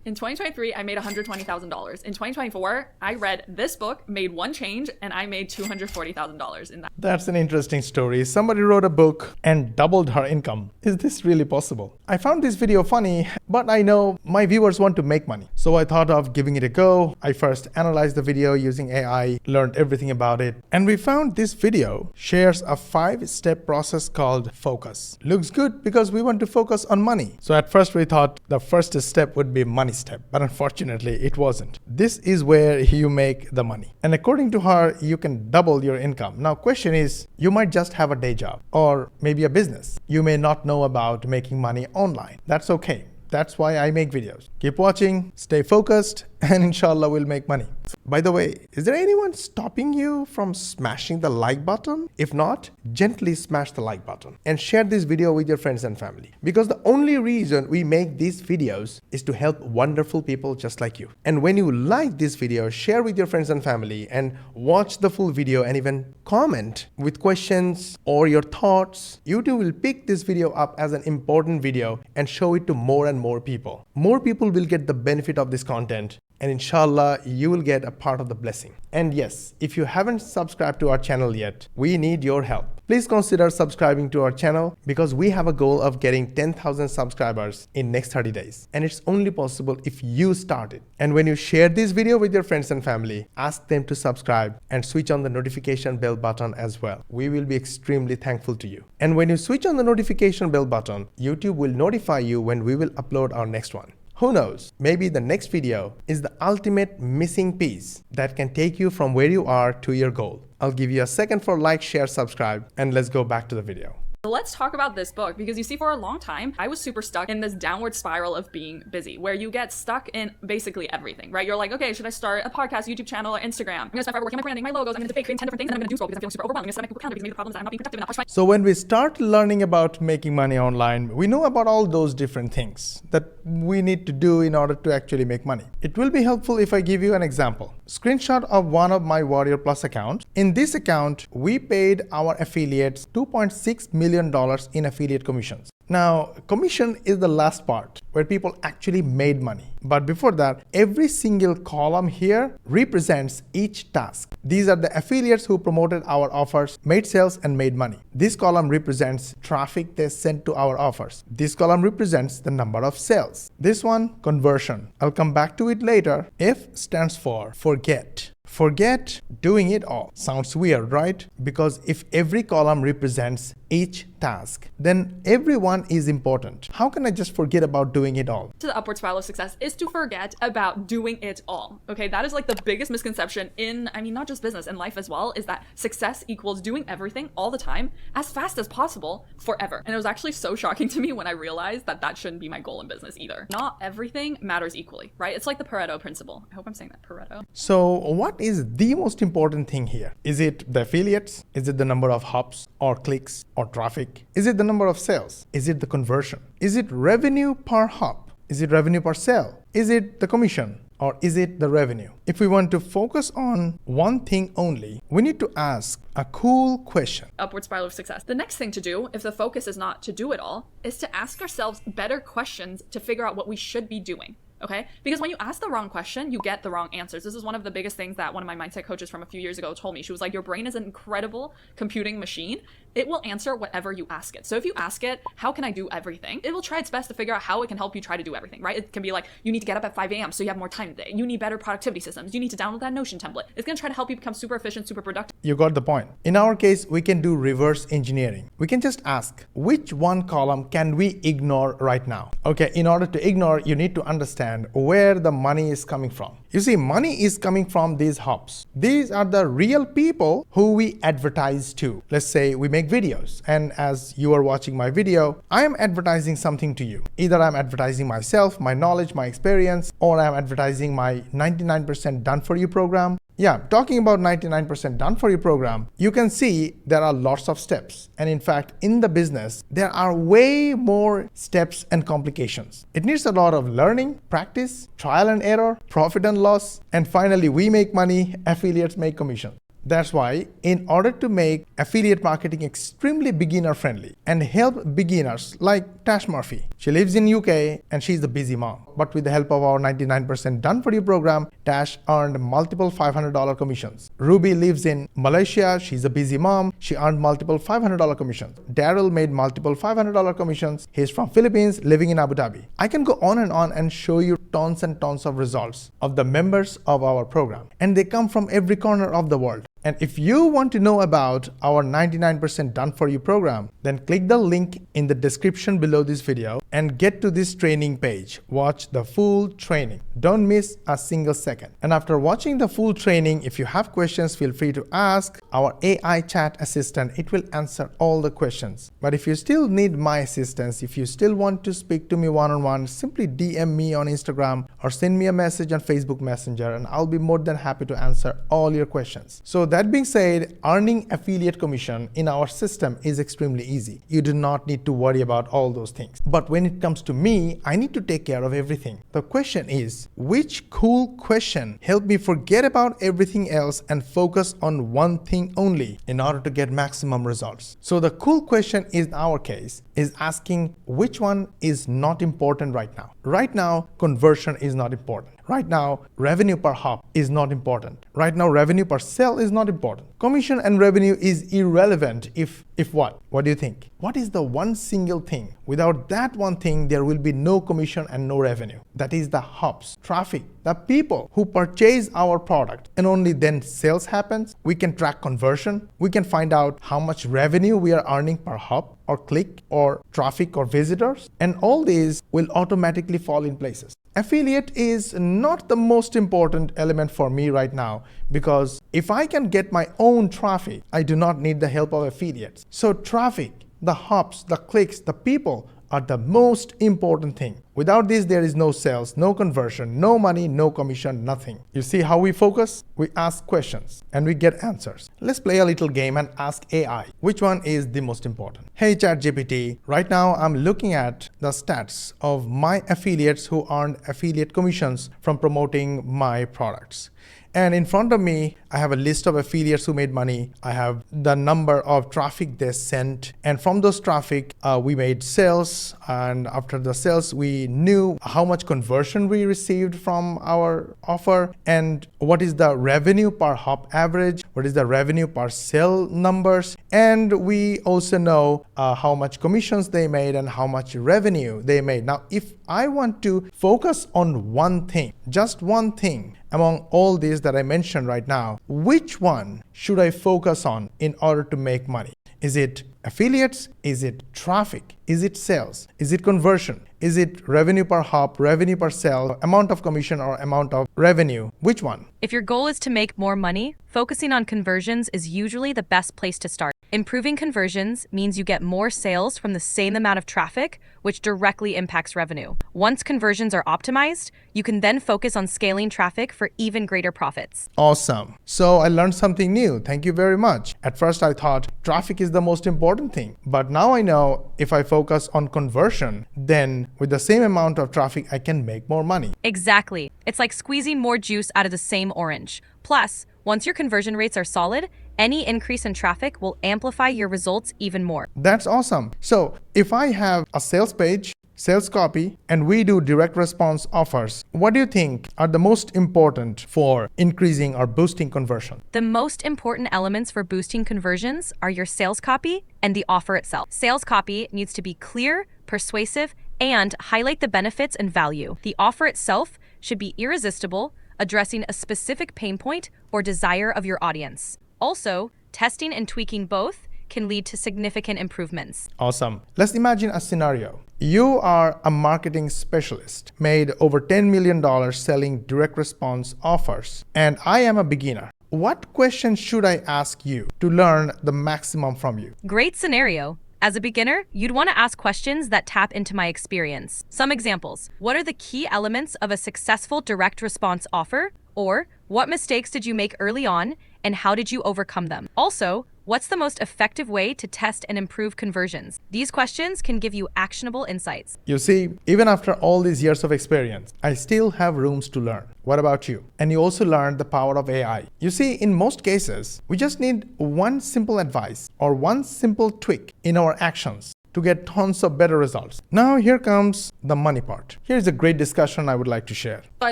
In 2023, I made $120,000. In 2024, I read this book, made one change, and I made $240,000 in that. That's an interesting story. Somebody wrote a book and doubled her income. Is this really possible? I found this video funny, but I know my viewers want to make money. So I thought of giving it a go. I first analyzed the video using AI, learned everything about it, and we found this video shares a 5-step process called focus. Looks good because we want to focus on money. So at first we thought the first step would be money step, but unfortunately it wasn't. This is where you make the money. And according to her, you can double your income. Now question is, you might just have a day job or maybe a business. You may not know about making money online. That's okay. That's why I make videos. Keep watching, stay focused, and inshallah we'll make money. By the way, is there anyone stopping you from smashing the like button? If not, gently smash the like button and share this video with your friends and family. Because the only reason we make these videos is to help wonderful people just like you. And when you like this video, share with your friends and family and watch the full video and even comment with questions or your thoughts. YouTube will pick this video up as an important video and show it to more and more people. More people will get the benefit of this content, and inshallah you will get a part of the blessing. And yes, if you haven't subscribed to our channel yet, we need your help. Please consider subscribing to our channel because we have a goal of getting 10,000 subscribers in next 30 days. And it's only possible if you start it. And when you share this video with your friends and family, ask them to subscribe and switch on the notification bell button as well. We will be extremely thankful to you. And when you switch on the notification bell button, YouTube will notify you when we will upload our next one. Who knows, maybe the next video is the ultimate missing piece that can take you from where you are to your goal. I'll give you a second for like, share, subscribe, and let's go back to the video. Let's talk about this book because you see, for a long time, I was super stuck in this downward spiral of being busy where you get stuck in basically everything, right? You're like, okay, should I start a podcast, YouTube channel, or Instagram? I'm gonna spend forever working on my branding, my logos, I'm gonna debate, create 10 different things, and I'm gonna do so because I'm feeling super overwhelmed. I'm gonna set my people accountable because maybe the problem is that I'm not being productive enough. So when we start learning about making money online, we know about all those different things that we need to do in order to actually make money. It will be helpful if I give you an example. Screenshot of one of my Warrior Plus accounts. In this account, we paid our affiliates $2.6 million in affiliate commissions. Now, commission is the last part where people actually made money. But before that, every single column here represents each task. These are the affiliates who promoted our offers, made sales, and made money. This column represents traffic they sent to our offers. This column represents the number of sales. This one, conversion. I'll come back to it later. F stands for forget. Forget doing it all. Sounds weird, right? Because if every column represents each task, then everyone is important. How can I just forget about doing it all? To the upward spiral of success is to forget about doing it all. Okay, that is like the biggest misconception in, not just business, in life as well, is that success equals doing everything all the time as fast as possible forever. And it was actually so shocking to me when I realized that that shouldn't be my goal in business either. Not everything matters equally, right? It's like the Pareto principle. I hope I'm saying that, Pareto. So what is the most important thing here? Is it the affiliates? Is it the number of hops or clicks or traffic? Is it the number of sales? Is it the conversion? Is it revenue per hop? Is it revenue per sale? Is it the commission? Or is it the revenue? If we want to focus on one thing only, we need to ask a cool question. Upward spiral of success. The next thing to do, if the focus is not to do it all, is to ask ourselves better questions to figure out what we should be doing. Okay? Because when you ask the wrong question, you get the wrong answers. This is one of the biggest things that one of my mindset coaches from a few years ago told me. She was like, your brain is an incredible computing machine. It will answer whatever you ask it. So if you ask it, how can I do everything? It will try its best to figure out how it can help you try to do everything, right? It can be like, you need to get up at 5 a.m. so you have more time today. You need better productivity systems. You need to download that Notion template. It's going to try to help you become super efficient, super productive. You got the point. In our case, we can do reverse engineering. We can just ask, which one column can we ignore right now? Okay, in order to ignore, you need to understand where the money is coming from. You see, money is coming from these hops. These are the real people who we advertise to. Let's say we make videos, and as you are watching my video, I am advertising something to you. Either I'm advertising myself, my knowledge, my experience, or I'm advertising my 99% done for you program. Yeah, talking about 99% done for you program, you can see there are lots of steps. And in fact, in the business, there are way more steps and complications. It needs a lot of learning, practice, trial and error, profit and loss, and finally we make money, affiliates make commission. That's why, in order to make affiliate marketing extremely beginner friendly and help beginners like Tash Murphy, she lives in UK and she's a busy mom. But with the help of our 99% Done For You program, Tash earned multiple $500 commissions. Ruby lives in Malaysia. She's a busy mom. She earned multiple $500 commissions. Daryl made multiple $500 commissions. He's from Philippines, living in Abu Dhabi. I can go on and show you tons and tons of results of the members of our program. And they come from every corner of the world. And if you want to know about our 99% Done For You program, then click the link in the description below this video and get to this training page. Watch the full training. Don't miss a single second. And after watching the full training, if you have questions, feel free to ask our AI chat assistant. It will answer all the questions. But if you still need my assistance, if you still want to speak to me one-on-one, simply DM me on Instagram or send me a message on Facebook Messenger, and I'll be more than happy to answer all your questions. So that being said, earning affiliate commission in our system is extremely easy. You do not need to worry about all those things. But when it comes to me, I need to take care of everything. The question is, which cool question help me forget about everything else and focus on one thing only in order to get maximum results? So the cool question in our case is asking which one is not important right now. Right now, conversion is not important. Right now, revenue per hop is not important. Right now, revenue per sale is not important. Commission and revenue is irrelevant if what? What do you think? What is the one single thing? Without that one thing, there will be no commission and no revenue. That is the hops, traffic, the people who purchase our product, and only then sales happens. We can track conversion. We can find out how much revenue we are earning per hop or click or traffic or visitors, and all these will automatically fall in places. Affiliate is not the most important element for me right now, because if I can get my own traffic, I do not need the help of affiliates. So traffic, the hops, the clicks, the people are the most important thing. Without this, there is no sales, no conversion, no money, no commission, nothing. You see how we focus? We ask questions and we get answers. Let's play a little game and ask AI, which one is the most important? Hey ChatGPT, right now I'm looking at the stats of my affiliates who earned affiliate commissions from promoting my products. And in front of me, I have a list of affiliates who made money. I have the number of traffic they sent. And from those traffic, we made sales. And after the sales, we knew how much conversion we received from our offer and what is the revenue per hop average, what is the revenue per sale numbers. And we also know how much commissions they made and how much revenue they made. Now, if I want to focus on one thing, just one thing, among all these that I mentioned right now, which one should I focus on in order to make money? Is it affiliates? Is it traffic? Is it sales? Is it conversion? Is it revenue per hop, revenue per sale, amount of commission or amount of revenue? Which one? If your goal is to make more money, focusing on conversions is usually the best place to start. Improving conversions means you get more sales from the same amount of traffic, which directly impacts revenue. Once conversions are optimized, you can then focus on scaling traffic for even greater profits. Awesome. So I learned something new. Thank you very much. At first I thought traffic is the most important thing, but now I know if I focus on conversion, then with the same amount of traffic, I can make more money. Exactly. It's like squeezing more juice out of the same orange. Plus, once your conversion rates are solid, any increase in traffic will amplify your results even more. That's awesome. So if I have a sales page, sales copy, and we do direct response offers, what do you think are the most important for increasing or boosting conversion? The most important elements for boosting conversions are your sales copy and the offer itself. Sales copy needs to be clear, persuasive, and highlight the benefits and value. The offer itself should be irresistible, addressing a specific pain point or desire of your audience. Also, testing and tweaking both can lead to significant improvements. Awesome. Let's imagine a scenario. You are a marketing specialist, made over $10 million selling direct response offers, and I am a beginner. What questions should I ask you to learn the maximum from you? Great scenario. As a beginner, you'd want to ask questions that tap into my experience. Some examples. What are the key elements of a successful direct response offer? Or, what mistakes did you make early on and how did you overcome them? Also, What's the most effective way to test and improve conversions? These questions can give you actionable insights. You see, even after all these years of experience, I still have rooms to learn. What about you? And you also learned the power of AI. You see, in most cases, we just need one simple advice or one simple tweak in our actions to get tons of better results. Now here comes the money part. Here's a great discussion I would like to share. So I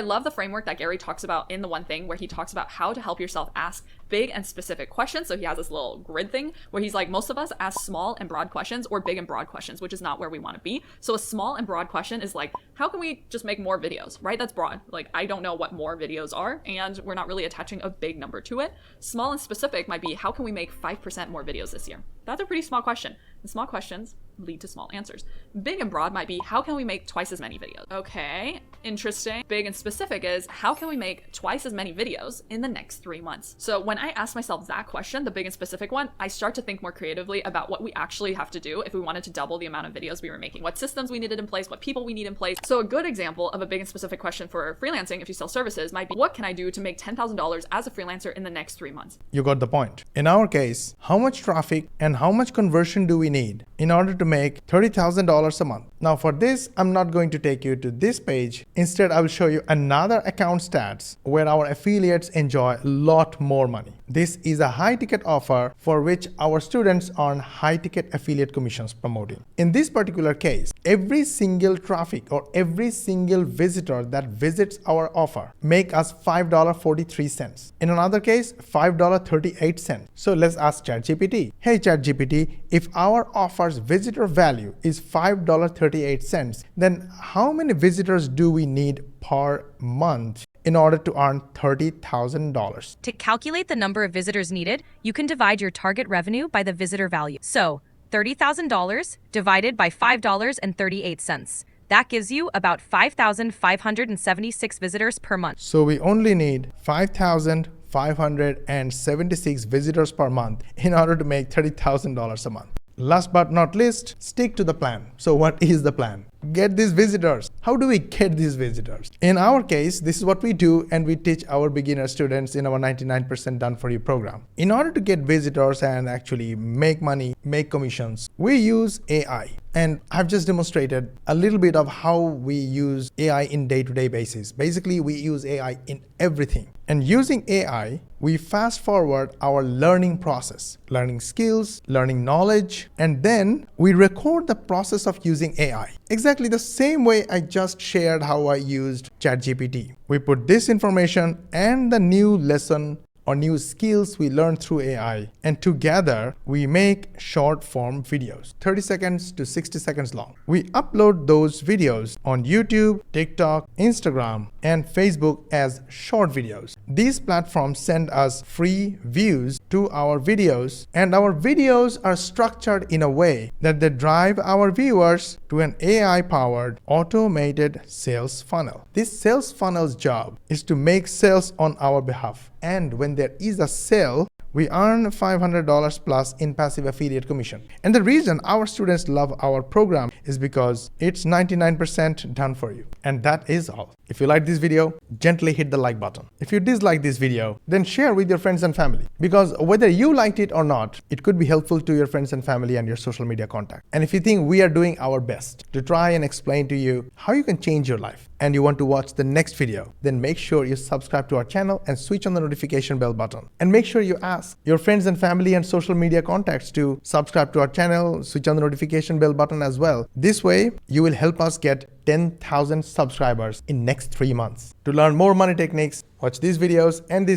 love the framework that Gary talks about in the one thing where he talks about how to help yourself ask big and specific questions. So he has this little grid thing where he's like, most of us ask small and broad questions or big and broad questions, which is not where we want to be. So a small and broad question is like, how can we just make more videos, right? That's broad. Like, I don't know what more videos are, and we're not really attaching a big number to it. Small and specific might be, how can we make 5% more videos this year? That's a pretty small question. And small questions lead to small answers. Big and broad might be, how can we make twice as many videos? Okay, interesting. Big and specific is, how can we make twice as many videos in the next 3 months? So when I ask myself that question, the big and specific one, I start to think more creatively about what we actually have to do if we wanted to double the amount of videos we were making, what systems we needed in place, what people we need in place. So a good example of a big and specific question for freelancing, if you sell services, might be, what can I do to make $10,000 as a freelancer in the next 3 months? You got the point. In our case, how much traffic and how much conversion do we need in order to make $30,000 a month? Now for this, I'm not going to take you to this page. Instead, I will show you another account stats where our affiliates enjoy a lot more money. This is a high ticket offer for which our students earn high ticket affiliate commissions promoting. In this particular case, every single traffic or every single visitor that visits our offer make us $5.43. In another case, $5.38. So let's ask ChatGPT. Hey ChatGPT, if our offer's visitor value is $5.38, then how many visitors do we need per month in order to earn $30,000? To calculate the number of visitors needed, you can divide your target revenue by the visitor value. So, $30,000 divided by $5.38. That gives you about 5,576 visitors per month. So we only need 5,576 visitors per month in order to make $30,000 a month. Last but not least, stick to the plan. So what is the plan? Get these visitors. How do we get these visitors? In our case, this is what we do, and we teach our beginner students in our 99% done for you program. In order to get visitors and actually make money, make commissions, we use AI. And I've just demonstrated a little bit of how we use AI in day-to-day basis. Basically, we use AI in everything. And using AI, we fast forward our learning process, learning skills, learning knowledge, and then we record the process of using AI. Exactly the same way I just shared how I used ChatGPT. We put this information and the new lesson or new skills we learn through AI, and together we make short form videos, 30 seconds to 60 seconds long. We upload those videos on YouTube, TikTok, Instagram, and Facebook as short videos. These platforms send us free views to our videos, and our videos are structured in a way that they drive our viewers to an AI-powered automated sales funnel. This sales funnel's job is to make sales on our behalf. And when there is a sale, we earn $500 plus in passive affiliate commission. And the reason our students love our program is because it's 99% done for you. And that is all. If you like this video, gently hit the like button. If you dislike this video, then share with your friends and family. Because whether you liked it or not, it could be helpful to your friends and family and your social media contact. And if you think we are doing our best to try and explain to you how you can change your life, and you want to watch the next video, then make sure you subscribe to our channel and switch on the notification bell button. And make sure you ask your friends and family and social media contacts to subscribe to our channel, switch on the notification bell button as well. This way, you will help us get 10,000 subscribers in next 3 months. To learn more money techniques, watch these videos, and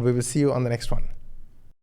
we will see you on the next one.